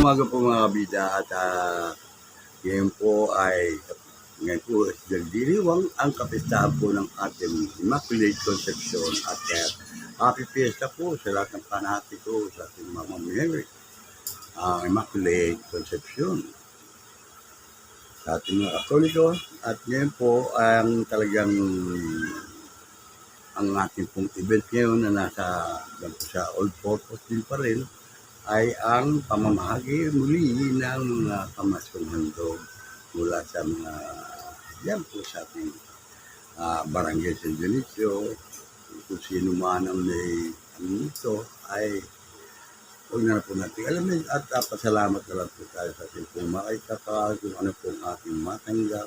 umaga po mga kabida at ngayon po nagdiriwang ang kapistahan po ng ating Immaculate Conception at happy fiesta po sa lahat ng panatiko sa ating Mama Mary, Immaculate Conception sa ating mga Katoliko. At ngayon po ang talagang ang ating pong event ngayon na nasa sa Old Purpose din pa rin ay ang pamamahagi muli ng mga pamaskong handog mula sa mga yan po sa ating Barangay San Dionisio. Kung sino man ang may ito ay huwag na po natin alamin at pasalamat na lang po tayo sa ating pong makikapal kung ano pong ating matanggap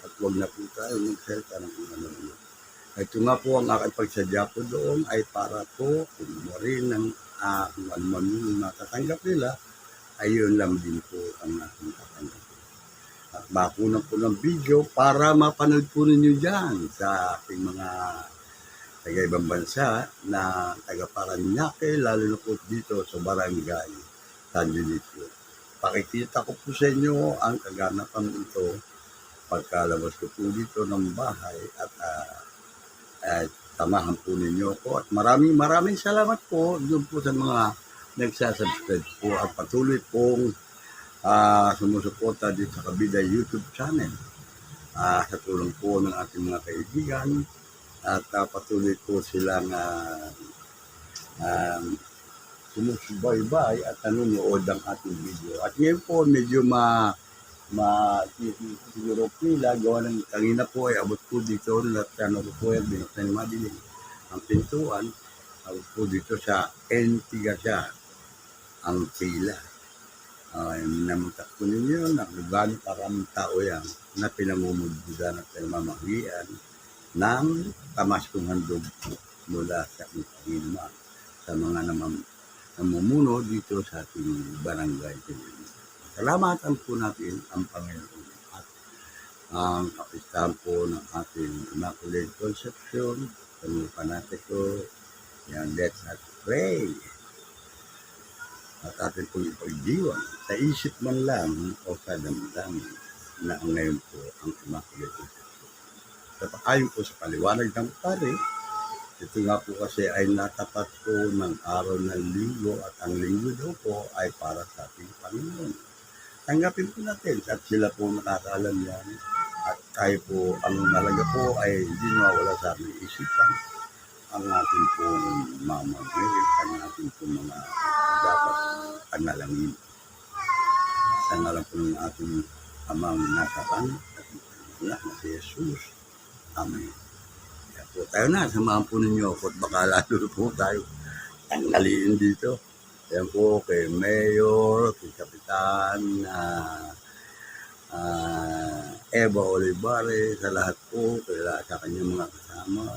at huwag na po tayo magsalita ng kung ano. Ito nga po ang aking pagsadya po doon ay para po kung rin ng kung ano man yung matatanggap nila, ayun lang din po ang ating tatanggap. At bakunan po ng video para mapanood po ninyo dyan sa ating mga taga-ibang bansa na taga-Paranaque, lalo na po dito sa Barangay San Dionisio. Pakikita ko po sa inyo ang kaganapan ito pagkalabas ko po dito ng bahay at tamahan po ninyo po at maraming salamat po doon po sa mga nagsasubscribe po at patuloy pong sumusuporta dito sa Kabida YouTube channel sa tulong po ng ating mga kaibigan at patuloy po silang sumusubaybay at nanonood ng ating video. At ngayon po medyo siguro pila gawa ng kanina po ay abot po dito at po yan binuksan yung madilim ang pintuan abot po dito sa Entigasya ang pila namutak po ninyo na gano'ng karaming tao yan na pinamumudbudan at pinamamahian ng pamaskong handog mula sa Panginoon sa mga namumuno dito sa ating barangay. Salamatan po natin ang Panginoon at ang kapistahan po ng ating Immaculate Conception. Tanupan natin ito. Yan, let's pray. At atin pong ipagdiwang sa isip man lang o sa damdamin na ngayon po ang Immaculate Conception. Sa ayon po sa paliwanag ng pare, ito nga po kasi ay natapat po ng araw ng linggo at ang linggo daw po ay para sa ating Panginoon. Tanggapin po natin at sila po nakakaalam yan at tayo po ang malaga po ay hindi nawawala sa aming isipan ang ating pong Mama Mary, ang ating pong mga dapat panalangin sa ngalan po ng ating amang nasa langit at anak na si Jesus. Amen. Kaya po tayo na, samahan po ninyo ako at baka lalo po tayo tanggaliin dito. Yan po kay Mayor, kay Kapitan Eva Olivares, sa lahat po, sa kanyang mga kasama.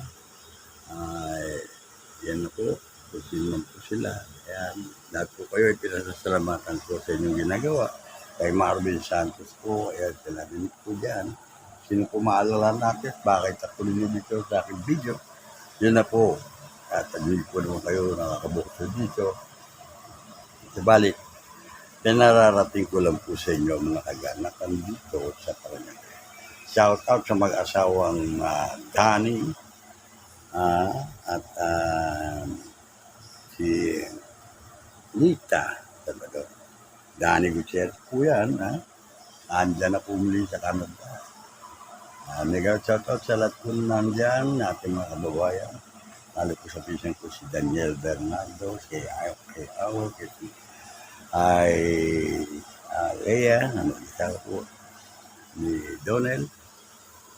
Yan na po, kung sino po sila. Ayan, lahat po kayo ay pinasasalamatan ko sa inyong ginagawa. Kay Marvin Santos po, ayan, sila din po dyan. Sino po maalala natin, bakit ako ninyo dito sa aking video. Yan na po, at hindi po naman kayo nakakabukso dito. Balik, pinararating ko lang po sa inyo mga kaganapan dito sa Paranaque. Shout out sa mag-asawang Danny at si Nita Salvador. Danny Gutierrez po yan. Andyan na po muli sa Canada. Shout out sa lahat po nandyan, ating mga kababayan. Lalo po sa pisang ko si Daniel Bernardo, si Awo, ay Lea, isa po ni Donel,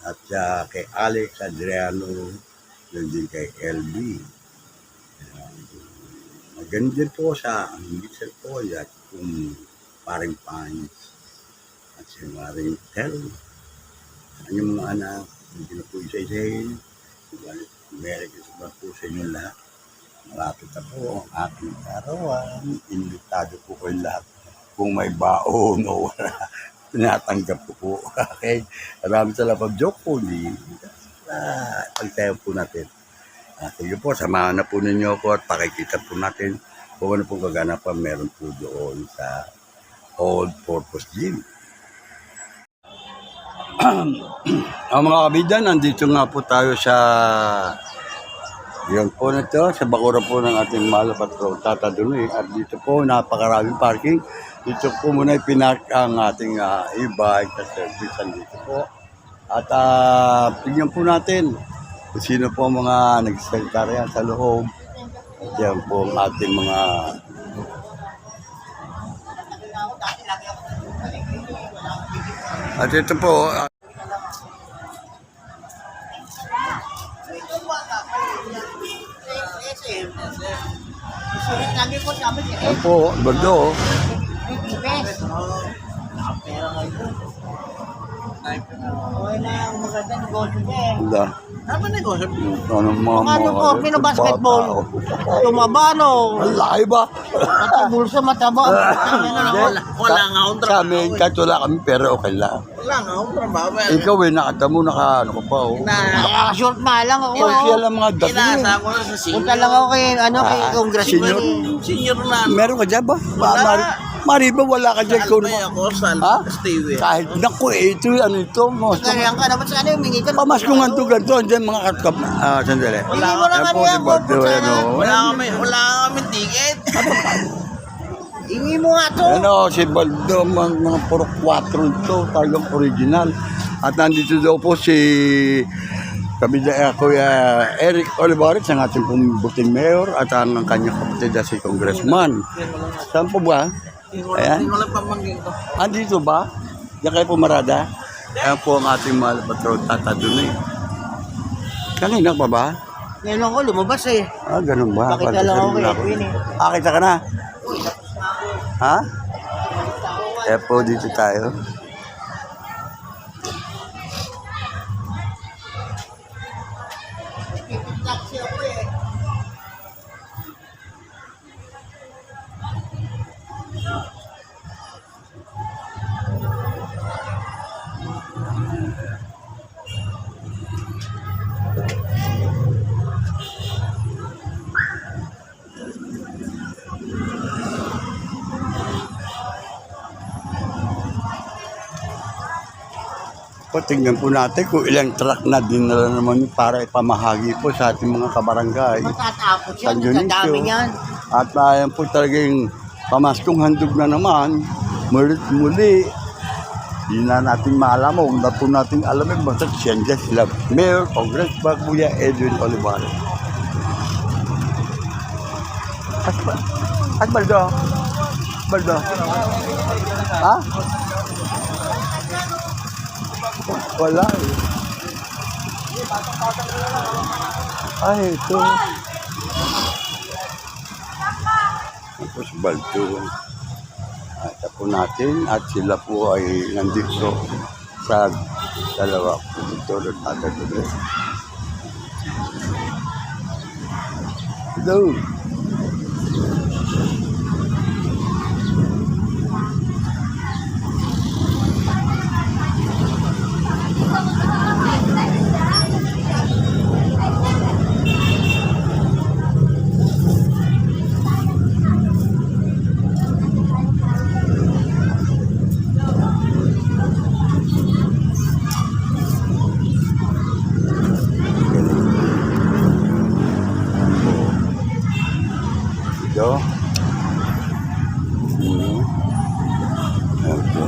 at kay Alex Adriano, yun din kay LB. Maganda din po sa Mitchell po, at kung paring Pines, at si Maring Tel, ang yung mga anak, hindi na po isa-isahin, Merry Christmas po sa inyo lahat. Malapit na po ang ating karawan. Invitado po kayo lahat. Kung may baon o wala, tinatanggap ko po. Okay? Maraming salamat. Joke po. Pagtayo po natin. Sige po, samahan na po ninyo ako at pakikita po natin kung ano pong kaganapan meron po doon sa all-purpose gym. Ang mga kabida, nandito nga po tayo sa yun po na ito, sa bakura po ng ating mahal na patrol, Tata Dunoy. At dito po, napakaraming parking. Dito po muna ipinark ang ating e-bike at service dito po. At tignan po natin kung sino po ang mga nagsalita riyan sa loob. At yan po ang ating mga at ito po, yan po, Bardo. Wala. Ano negosyo? Ano Ano po, basketball? Tumaba, no? Ang laki ba? Bulsa, mataba. Wala nga akong Sa amin, kahit wala kami pera, okay lang. Wala nga akong trabaho. Ikaw nakatamo, ano ka pa, oh. Nakaka-short nga lang ako. Kaya lang mga dati. Inasa ko na sa senior. Punta lang ako kay, kay congressman. Senior na. Meron ka dyan ba? Mariba, wala ka dyan. Albay ako, Ha? Stevie. Kahit, naku, ito, ano ito, most. Kaya ka naman sa humingi ka. Pamaskungan to ganito, andyan mga katkap, sandali. Wala mo lang Yan po si Bardo, ano. Wala kami ticket. Hingi mo nga to. Ano, si Baldo, mga puro 4 ito, talagang original. At nandito daw po si Kabida, Kuya Eric Olivares, ang ating pumbuting mayor, at ang kanyang kapatid na si Congressman. Saan po ba? Ayan. Hindi mo lang pamangging ko. Andito ba? Diyan kayo pumarada? Ayan po ang ating mahal patrol, Tata Dunoy. Kanina pa ba? Ngayon ako lumabas eh. Ganun ba? Pakita lang ako kay Edwin eh. Kita ka na? Ha? Kaya po dito tayo. Taxi ako eh. Tingnan po natin kung ilang truck na dinala naman para ipamahagi po sa ating mga kabarangay. Matatapos yan. San Ang Dionisio. dami yan. At ayan po talagang pamaskong handog na naman. Muli, di na natin maalam kung na po natin alamin basta siyan dyan sila. Mayor, Congressman, Kuya Edwin Olivares. At Baldo? Baldo? Ha? Wala eh. Ay, ito. Ito si Baldo. At po natin at sila po ay nandito sa dalawa po dito at tatagod. Hello. Ito. Okay.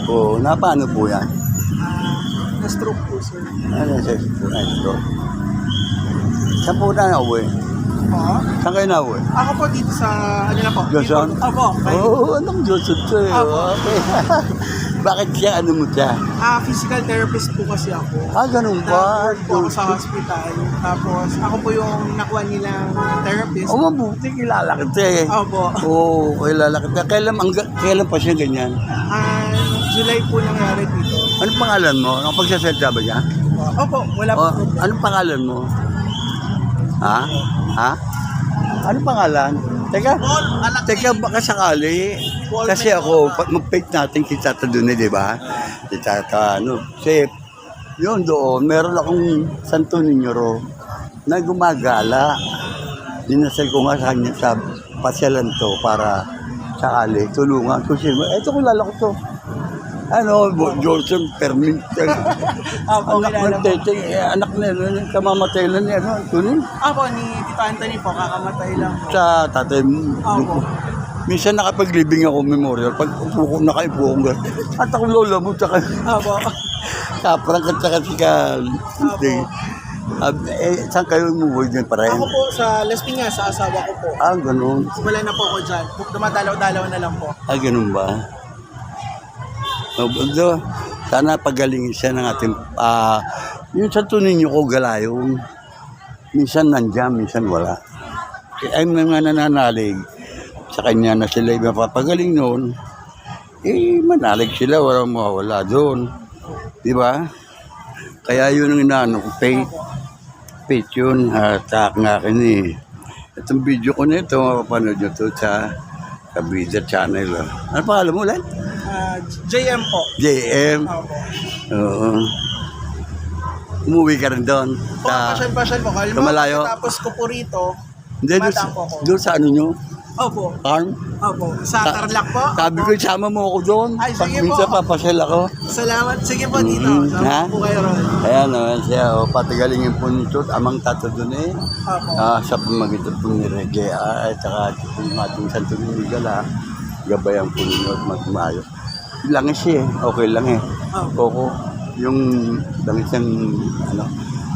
Po, paano po yan? Na-stroke po sir. Ano sa stroke? Saan po na nauwi? Oo. Saan kayo nauwi? Ako po dito sa, ano na po? Johnson? Opo. Anong Johnson to eh? Okay. Bakit siya, ano mo siya? Physical therapist po kasi ako. Ganun ba? Na-work po ako sa hospital. Tapos ako po yung nakuha nilang therapist. Mabuti, kilala kita eh. Opo. Kilala kita. Kailan pa siya ganyan? July po nangyari dito. Anong pangalan mo? Nakapagsasalita ba niya? Opo, wala po. Anong pangalan mo? Ha? Anong pangalan? Teka, Paul, anak teka baka sakali. Kasi ako, pag mag-fake natin si Tata Dune, di ba? Si Tata, Kasi, yun doon, meron akong Santo Niño ro na gumagala. Dinasal ko nga sa kanya sa pasyalan to para sakali, tulungan ko siya. Eto, kilala ko to. Johnson Permin. Anak ng Tete, anak na yun, kamamatay lang niya, tunin. Ako ni Tito Anthony po, kakamatay lang po. Sa tatay mo. Opo. Minsan nakapag-living ako memorial, pag upo ko, nakaipo ko, at ako lola mo, tsaka Opo. kaprang at tsaka si saan kayo umuwi din pa rin? Ako po sa Las Piñas, sa asawa ko po. Ganun. Wala na po ako dyan. Dumadalaw-dalaw na lang po. Ganun ba? Although, sana pagalingin siya ng ating, yung Santo Niño ko galayon, minsan nandiyan, minsan wala. Ay mga nananalig, sa kanya na sila mapapagaling noon, manalig sila, walang mawawala doon. Di ba? Kaya yun ang inaano ko, faith yun, at aking akin Itong video ko na ito, mapapanood nyo ito sa Kabida Channel. Ano pangalan mo ulit? JM po. JM. Opo. Oo. Umuwi ka rin doon. Pasyal-pasyal po. sa malayo? Tapos ko po rito. Hindi, Madam po ako. doon sa ano nyo? Opo. Farm? Opo. Sa Tarlac po. Sabi ko, isama mo ako doon. Ay, Pag sige minsan po. papasyal ako. Salamat. Sige po dito. Ha? Sama po kayo ron. Ayan, siya, patigalingin po nito. Amang Tata doon Opo. sa pamagitan po ni Reggie, at saka yung ating Santo Niño Gala, gabayan po ninyo at magmayo. Langis okay lang Koko, yung langis ng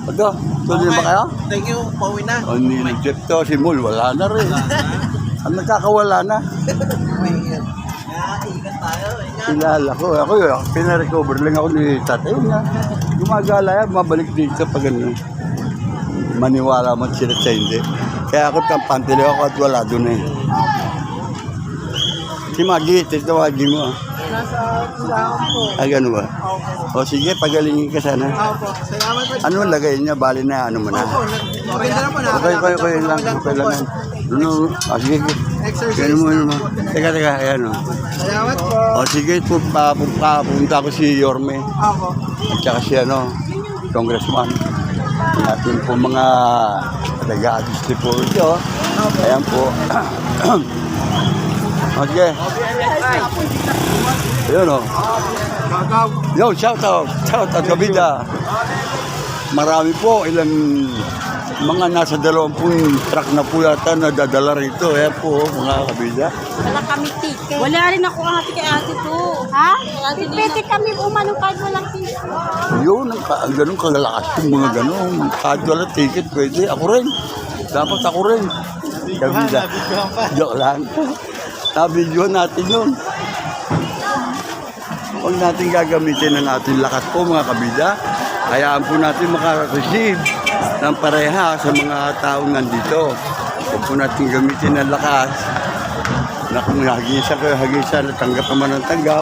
Ito, tuloy ba kayo? Thank you. Pauwi na. O ni-reject to, si Mul, wala na rin. Ang nagkakawala na. Ingat tayo. Ingat. Kilala ko, ako pinarecover lang ako ni tatay na. Gumagala yan, mabalik dito pag ano. Maniwala man sila sa hindi. Kaya ako kampante lang ako at wala doon Si Maggie, titawagin mo. Nasa Tulangan po. Gano'n ba? Opo. O sige, pagalingin ka sana. Opo. Salamat po. Ano lagay niya? Bali na ano mo na? Opo. Okay na po. Okay lang. Sige. Exercise. Ganun mo. Teka, ayan o. Salamat po. O sige, pupunta ko si Yorme. Opo. At saka si Congressman. Ating po mga taga-adiste po ito. Ayan po. Okay. Ayun o. Yo, shout out Kabida. Marami po, ilang mga nasa 20 truck na po yata na dadala rito. Ayan po, mga Kabida. Wala kami ticket. Wala rin ako ate kay ate to. Ha? Pwede kami umanong kahit walang ticket. Yun, ang ganun kalalakas yung mga ganun. Kahit wala ticket, pwede. Ako rin. Dapat ako rin. Kabida. Joke lang. Nabidyohan natin yun. Huwag natin gagamitin ang ating lakas po mga kabida. Hayaan po natin makareceive ng pareha sa mga taong nandito. Huwag po natin gamitin ang lakas na kung hagisa, tanggap naman ang tanggap.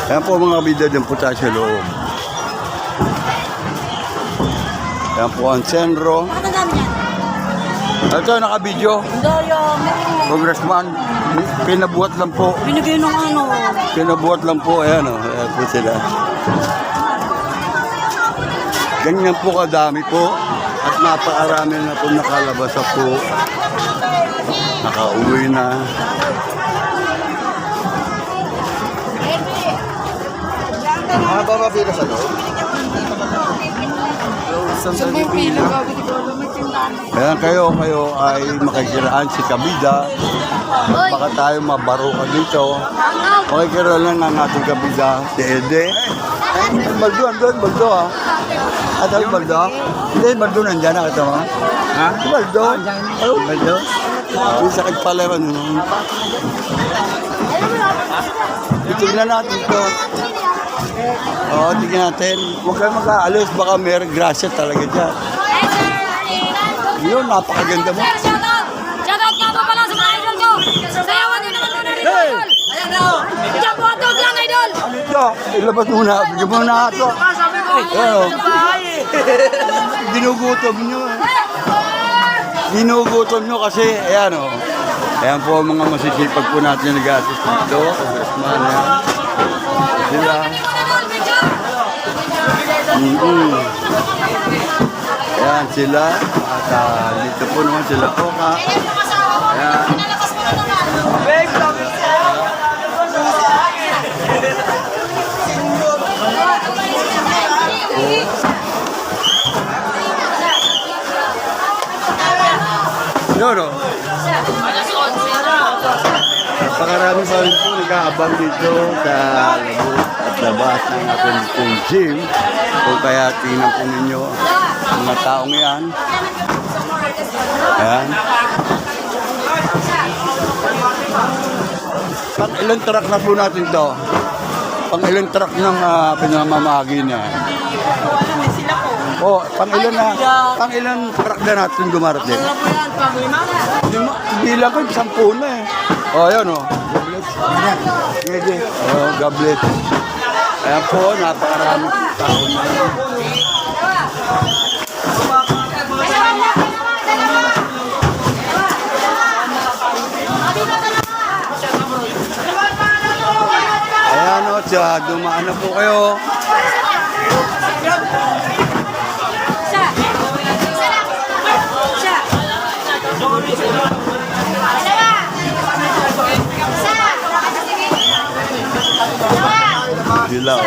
Ayan po mga kabida din po tayo sa loob. Ayan po ang sentro. Matandaan yan. Ito, nakabidyo. Doyo. Congressman, pinabuhat lang po. Binigay ng ano. Pinabuhat lang po, ayan po sila. Ganyan po kadami po at napakarami na po nakalabas po. Nakauwi na. Mahaba ba pila sa loob? Saan ba yung pila? Ayan kayo ay makikiraan si Kabida. Baka tayo mabarukan dito. Makikiraan lang ang ating Kabida, si Ede. Baldo, Baldo ha. At ang Baldo? Hindi, Baldo nandyan na kita mo. Ha? Si Baldo. Baldo? Yung sakit pala yun. Tignan natin ito. Oo, tignan natin. Huwag kayo mag-aalis, baka may grasya talaga dyan. Yun, napakaganda mo. Shoutout! Shoutout nga po pala sa mga idol ko! Sayawan din naman muna rin Hey! idol! Ayan o! Diyan po atog lang idol! Ito, ilabas muna. Bigyan mo na ito. Sabi ko! Ginugutom nyo. Ginugutom nyo kasi, ayan o. Ayan po mga masisipag po natin nag-assist dito. Congressman, ayan. Sila. Ayan sila. At dito po naman sila po ka. Ayan. Yun o. Napakarami pa rin po nag-aabang dito sa labot at labas ng ating pong gym. Kung kaya tingnan po ninyo ang mga taong yan. Ayan. Pang ilang truck na po natin to? Pang ilang truck ng pinamamahagi niya? Oh, pang ilan truck na natin dumarating? Hindi lang ko, 10 na eh. Oh, yun oh. Oh, God bless. Ayan po, napakarami tao na. Ayan o, dumaan na po kayo. Sila o.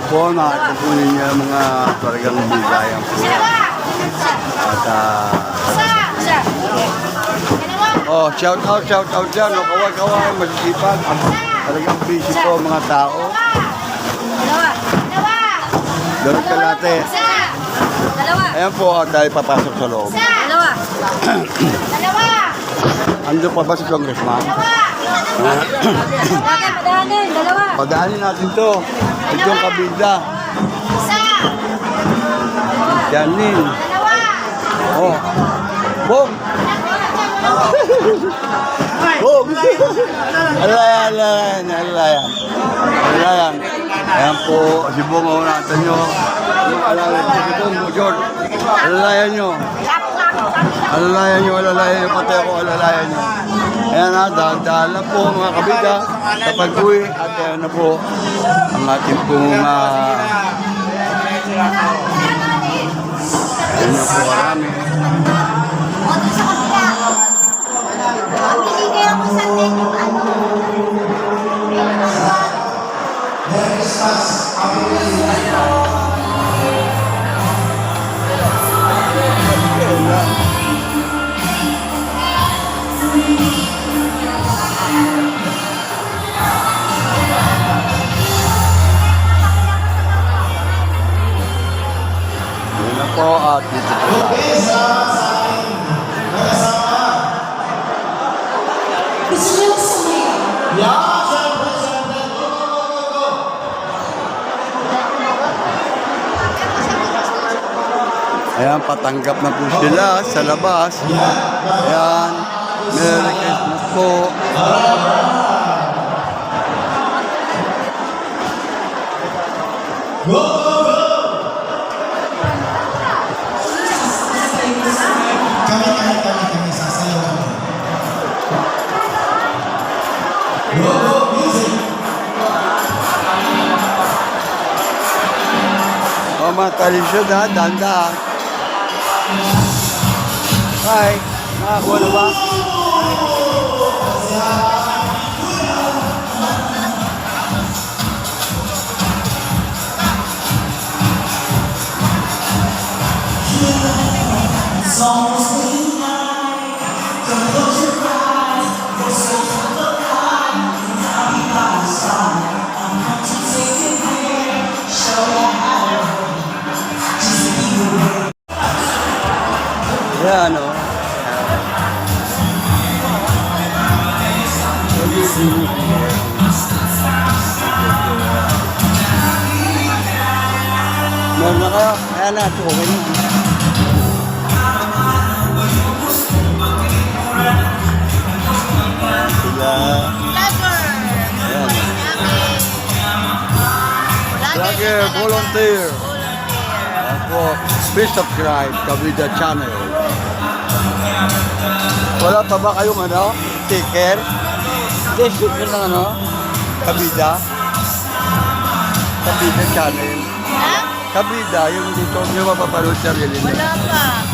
Po, nakakapunin niya mga talagang bigayan po. At shout out dyan. Kaway, masisipag. Talagang busy po mga tao. Ganun kalate. Ayan po, tayo papasok sa loob. Ando pa ba si Congressman? Padaanin natin to. Ito yung kabida. Janin. Oh. Bong. Bong. Alayan. Ayan po, si Bong o natin nyo. Alalayan nyo, George. Alalayan nyo. Alalayan nyo, pati ako alalayan nyo. Ayan na, dahan-dahan lang po mga kabida. Kapag uwi, at ayan na po ang ating pong ayan na po marami. Po at dito po. Ayan, patanggap na po sila sa labas. Ayan, Merry Christmas po. Kami sasayaw kami. O mga talisyon ha, dahan-dahan. Hi, nakakuha na ba? Yan o. Meron na kayo? Ayan na, okay na. Sila. Ayan. Vlogger, volunteer. Ako, please subscribe, Kabida Channel. Wala pa ba kayong ano? Sticker? Sticker ng ano? Kabida? Kabida Channel. Ha? Kabida, yung dito nyo mapapanood sa reel. Wala pa.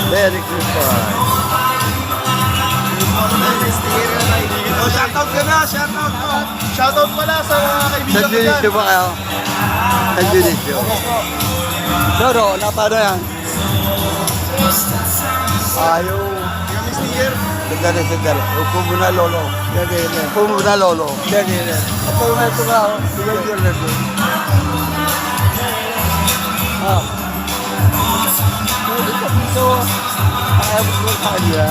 Merry Christmas. Oh, shoutout ka na, shoutout mo. Shoutout pala sa mga kaibigan San ko dyan. Dionisio ba kayo? San Dionisio. Pero, napano yan? Ayaw. Kami sticker. Sandali. Upo mo na, lolo. Upo mo na, lolo. Ito nga ito nga. Bigay yun na ito. Pwede ka dito. Ayaw mo sa kanya.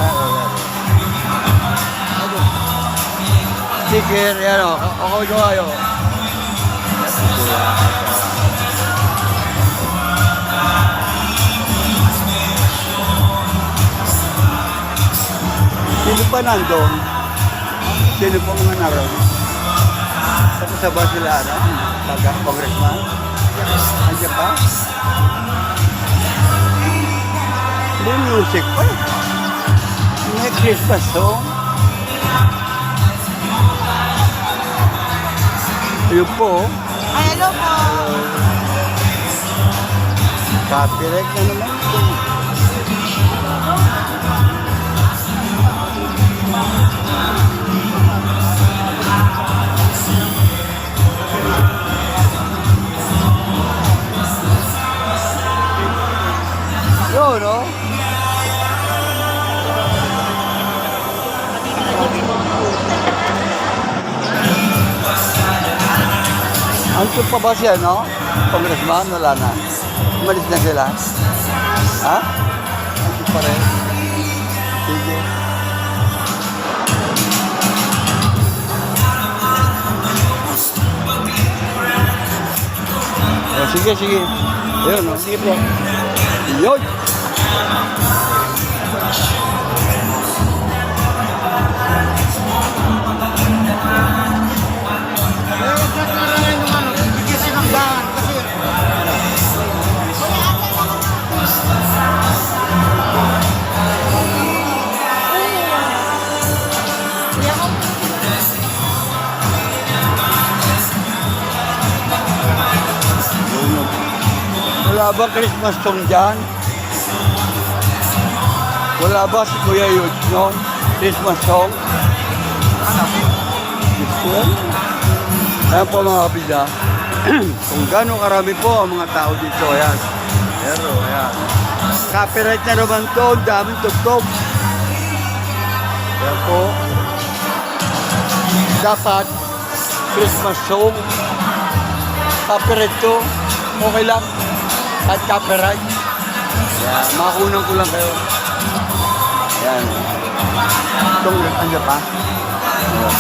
Sticker, yan o. Ako ito kayo. Sino pa nandun? Sino pa mga naroon? Kasaba sila, ano? Taga-congressman? Andiyan pa? May music pa eh. May Christmas song. Ayun po. Ay, hello po. Copyright na naman ito. Yun, no? Anto pa ba siya, no? Congressman, wala na. Umalis na sila. Ha? Anto pa rin. Sige. Oh, sige. Ayun, no? Sige po. Yun! Wala ba Christmas song dyan? Wala ba si Kuya Yudes noon? Christmas song? Ayan po mga kabida. Kung gano'ng karami po ang mga tao dito. Ayan. Pero, ayan. Copyright na naman to. Ang daming tugtog. Ayan po. Dapat Christmas song. Copyright to. Okay lang. At copyright. Ayan. Makakunan ko lang kayo. Ayan. Itong ano pa? Ayan.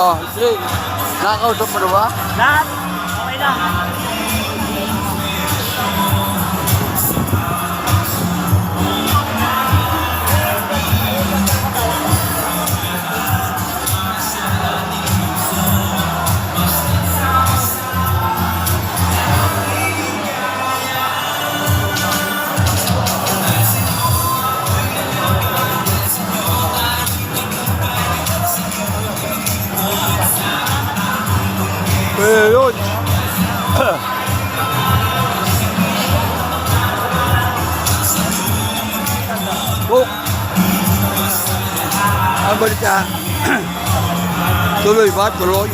Oh, Jay. Nakakausap mo na ba? Lahat. Okay lang. Yun. Oh. Ang balita. Tuloy ba? Tuloy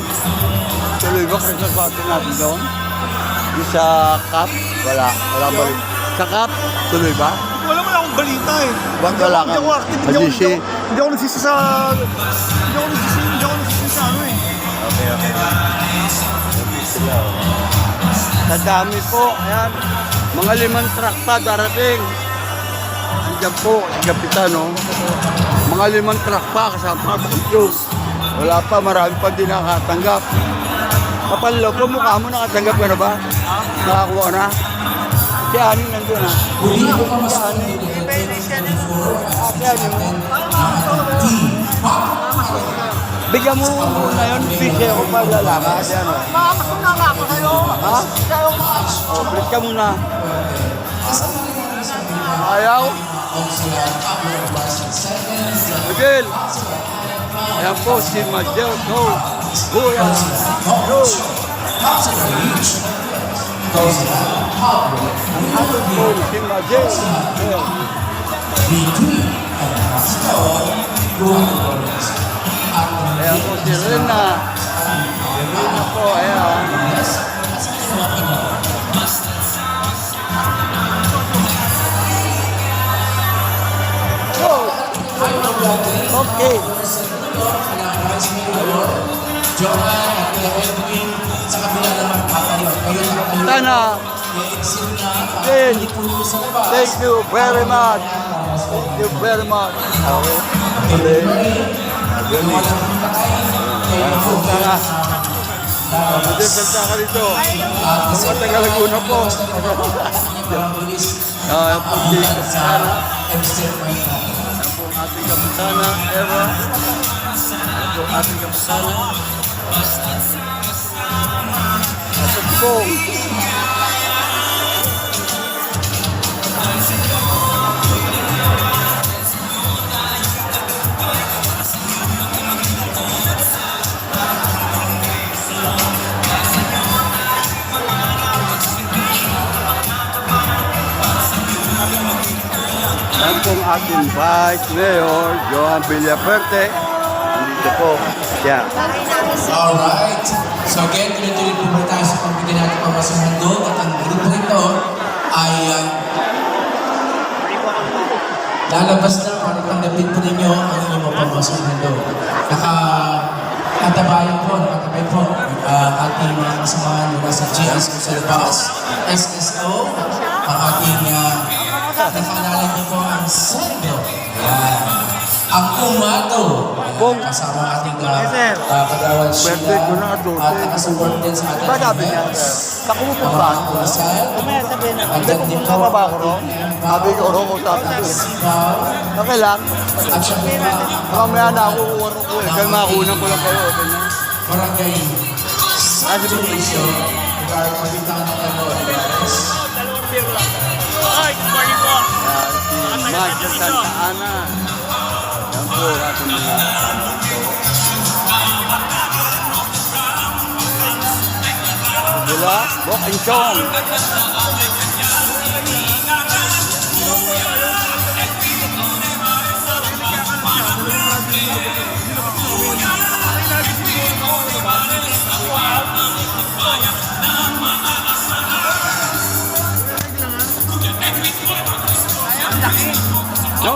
ba? Christmas party natin doon? Yung sa Cap? Wala balik. Sa Cap? Tuloy ba? Wala mo akong balita eh. Ba't wala ka? Hindi ako active. Hindi ako nagsisi sa ano eh. Okay. Sa dami po, ayan. Mga 5 truck pa darating. Andiyan po, si Kapitan, no? Mga 5 truck pa kasama ang yung. Wala pa, marami pa din nakatanggap. Kapal ko, mukha mo nakatanggap ka na ba? Nakakuha na? Si Ani nandun ha. Muli po pa mas Si Ani. Si Ani mo. Bigyan mo na yun, bigyan ko pa lalakad. Yan o. Ha? O, break ka muna. Ayaw? Miguel! Ayan po si Majel. Go! Go yan! Go! Ang ating po si Majel. Ayan po si Rena. Rena po, ayan. Go! Okay. Johan at Kuya Edwin, sa kabila naman papayot. Kayo papayot. Sana. I-exit na para Then, hindi po sa labas. thank you very much. Thank you very much. Okay. Yung walang patay, kayo po. Sana. Magdesal ka rito. Ang matagal Laguna po. Ayan po si Kapitana. Ayan po ang ating Kapitana, Eva. Ayan po ang ating Kapitana. At po. Yan pong ating Vice Mayor, Johan Villaferte. Nandito po siya. Alright. So again, tuloy-tuloy po muna tayo sa pagbigyan natin pamasang handog at ang grupo ito ay lalabas na para tanggapin po ninyo ang inyong mga pamasang handog. Nakatabayan po, nakatabay po ating mga kasamahan mula sa GS Conservas, SSO, ang ating nakaalala niyo po ang Sendo. Yan. Ang Umato. Bong. Kasama ating kagawad Birthday ko na ito. at nakasupport din sa ating Ba sabi niya? Sa kumupong ba? Andyan din po. Sama ba ako ro? Sabi ko ro, sabi ko. Okay lang. At syempre pa, Mamaya na ako uwaro ko eh. Kaya makunan ko lang kayo. Okay na. barangay saturation regarding Kapitana Calores. Yan si Magda Santa Ana. Yan po ating mga kasama ito. Mula, Bok and Chong. Go,